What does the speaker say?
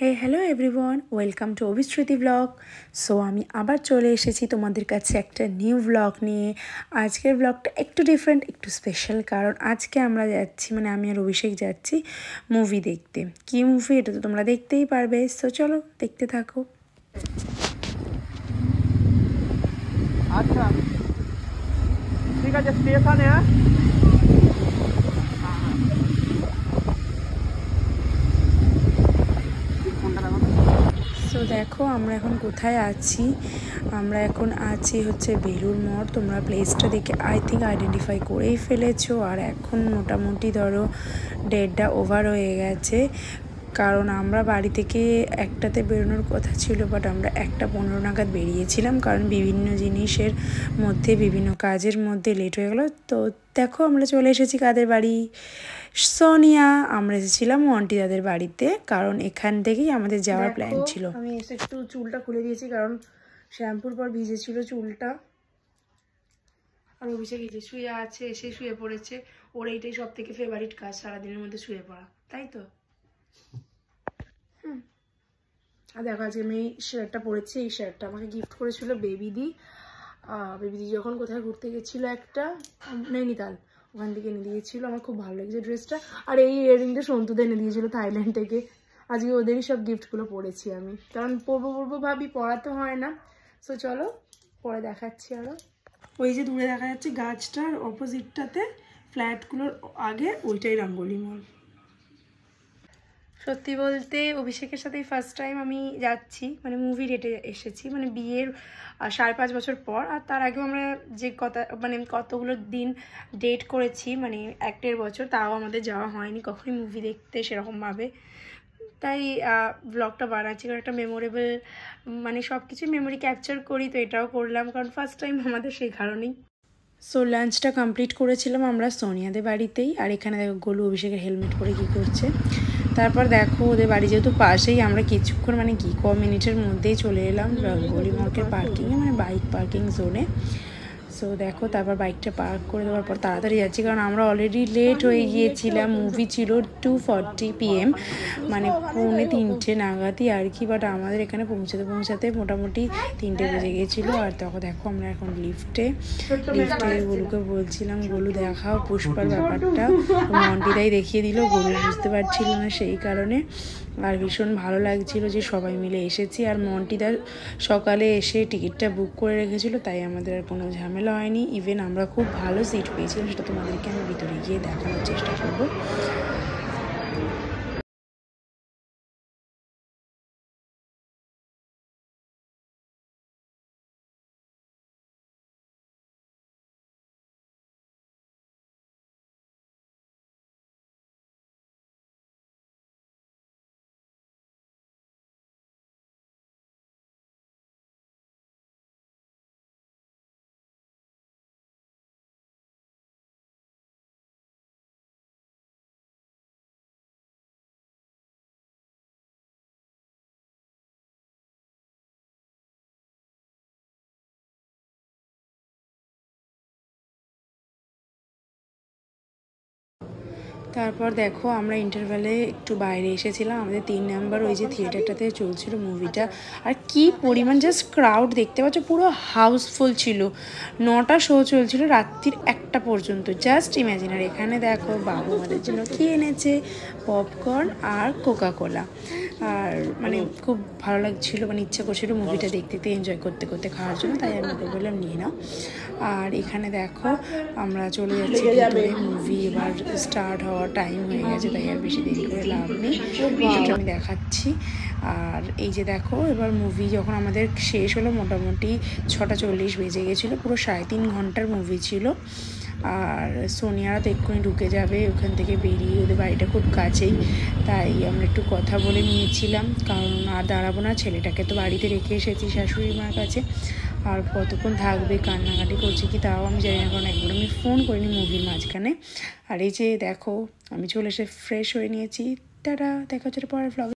Hey hello everyone, welcome to Abhishruti blog. So আমি আবার চলে এসেছি তোমাদের কাছে একটা নিউ ব্লগ নিয়ে। আজকের ব্লগটা একটু ডিফারেন্ট, একটু স্পেশাল, কারণ আজকে আমরা যাচ্ছি, মানে আমি আর অভিষেক যাচ্ছি মুভি দেখতে। কী মুভি এটা তো তোমরা দেখতেই পারবে। সো চলো দেখতে থাকো। আচ্ছা ঠিক আছে, স্টেশনে সো দেখো আমরা এখন কোথায় আছি। আমরা এখন আছি হচ্ছে বেলুড় মঠ। তোমরা প্লেসটা দেখে আই থিঙ্ক আইডেন্টিফাই করেই ফেলেছো। আর এখন মোটামুটি ধরো 1:30 ওভার হয়ে গেছে, কারণ আমরা বাড়ি থেকে একটাতে বেরোনোর কথা ছিল, বাট আমরা 1:15 নাগাদ বেরিয়েছিলাম, কারণ বিভিন্ন জিনিসের মধ্যে বিভিন্ন কাজের মধ্যে লেট হয়ে গেলো। তো দেখো আমরা চলে এসেছি কাদের বাড়ি, সোনিয়া। আমরা এসেছিলাম মন্টি দাদের বাড়িতে, কারণ এখান থেকেই আমাদের যাওয়ার প্ল্যান ছিল। আমি এসে একটু চুলটা খুলে দিয়েছি, কারণ শ্যাম্পুর পর ভিজেছিল চুলটা। আর অভিষেক এই যে শুয়ে আছে, এসে শুয়ে পড়েছে। ওর এইটাই সব থেকে ফেভারিট কাজ, সারাদিনের মধ্যে শুয়ে পড়া, তাই তো? আর দেখো আজকে আমি এই শার্টটা পরেছি। এই শার্টটা আমাকে গিফট করেছিল বেবিদি। বেবিদি যখন কোথায় ঘুরতে গেছিলো একটা নৈনিতাল, ওখান থেকে এনে দিয়েছিল। আমার খুব ভালো লেগেছে ড্রেসটা। আর এই ইয়াররিংটা সন্তুদা এনে দিয়েছিল থাইল্যান্ড থেকে। আজকে ওদেরই সব গিফটগুলো পরেছি আমি, কারণ পরবো ভাবি, পড়াতে হয় না। সো চলো পরে দেখাচ্ছি আরও। ওই যে দূরে দেখা যাচ্ছে গাছটার অপোজিটটাতে ফ্ল্যাটগুলোর আগে, ওইটাই রঙ্গোলি মল। সত্যি বলতে অভিষেকের সাথেই ফার্স্ট টাইম আমি যাচ্ছি, মানে মুভি ডেটে এসেছি, মানে বিয়ের 5.5 বছর পর। আর তার আগেও আমরা যে কতগুলো দিন ডেট করেছি, মানে 1-1.5 বছর, তাও আমাদের যাওয়া হয়নি কখনই মুভি দেখতে সেরকমভাবে। তাই ব্লগটা বানাচ্ছি, কারণ একটা মেমোরেবল, মানে সব কিছুই মেমোরি ক্যাপচার করি, তো এটাও করলাম, কারণ ফার্স্ট টাইম আমাদের সেই কারণেই। সো লাঞ্চটা কমপ্লিট করেছিলাম আমরা সোনিয়াদের বাড়িতেই। আর এখানে দেখো গোলু অভিষেকের হেলমেট পরে কী করছে। তারপর দেখো ওদের বাড়ি যেহেতু পাশেই, আমরা কিছুক্ষণ মানে ক মিনিটের মধ্যেই চলে এলাম রঙ্গোলি মার্কের পার্কিংয়ে, মানে বাইক পার্কিং জোনে। সো দেখো তারপর বাইকটা পার্ক করে দেওয়ার পর তাড়াতাড়ি যাচ্ছি, কারণ আমরা অলরেডি লেট হয়ে গিয়েছিলাম। মুভি ছিল 2:40 PM, মানে 2:45 নাগাদই আর কি। বাট আমাদের এখানে পৌঁছাতে মোটামুটি 3টে বেজে গিয়েছিলো। আর তখন দেখো আমরা এখন লিফটে গোলুকে বলছিলাম, গোলু দেখাও পুষ্পার ব্যাপারটা। মন্টিদাই দেখিয়ে দিল, গোলু বুঝতে পারছিল না সেই কারণে। আর ভীষণ ভালো লাগছিল যে সবাই মিলে এসেছি। আর মন্টিদা সকালে এসে টিকিটটা বুক করে রেখেছিল, তাই আমাদের আর কোনো ঝামেলা হয়নি। ইভেন আমরা খুব ভালো সিট পেয়েছিলাম, সেটা তোমাদেরকে আমি ভিতরে গিয়ে দেখানোর চেষ্টা করবো। তারপর দেখো আমরা ইন্টারভ্যালে একটু বাইরে এসেছিলাম, আমাদের 3 নাম্বার ওই যে থিয়েটারটাতে চলছিল মুভিটা। আর কি পরিমাণ জাস্ট ক্রাউড দেখতে পাচ্ছ, পুরো হাউসফুল ছিল। 9টা শো চলছিল রাত্রির 1টা পর্যন্ত, জাস্ট ইম্যাজিন। আর এখানে দেখো বাবু আমাদের জন্য কি এনেছে, পপকর্ন আর কোকাকোলা। আর মানে খুব ভালো লাগছিলো, মানে ইচ্ছা করছিল মুভিটা দেখতে এনজয় করতে করতে খাওয়ার জন্য, তাই আমি ওকে বললাম নিয়ে নাও। আর এখানে দেখো আমরা চলে যাচ্ছি ভিতরে, মুভি এবার স্টার্ট হওয়ার টাইম হয়ে গেছে, তাই আর বেশি দেরি করে লাভ নেই, ভিডিওটা আমি দেখাচ্ছি। আর এই যে দেখো এবার মুভি যখন আমাদের শেষ হলো, মোটামুটি 6:40 বেজে গেছিলো, পুরো 3.5 ঘন্টার মুভি ছিল। আর সোনিয়ারা তো এক্ষুনি ঢুকে যাবে ওখান থেকে বেরিয়ে, ওদের বাড়িটা খুব কাছেই, তাই আমরা একটু কথা বলে নিয়েছিলাম, কারণ আর দাঁড়াবো না, ছেলেটাকে তো বাড়িতে রেখে এসেছি শাশুড়ি মার কাছে। আর কতক্ষণ থাকবে, কান্নাকাটি করছে কি তাও আমি জানি না, কারণ একবার আমি ফোন করিনি মুভির মাঝখানে। আর এই যে দেখো আমি চলে এসে ফ্রেশ হয়ে নিয়েছি। টাটা, দেখা হচ্ছে পরের ভ্লগে।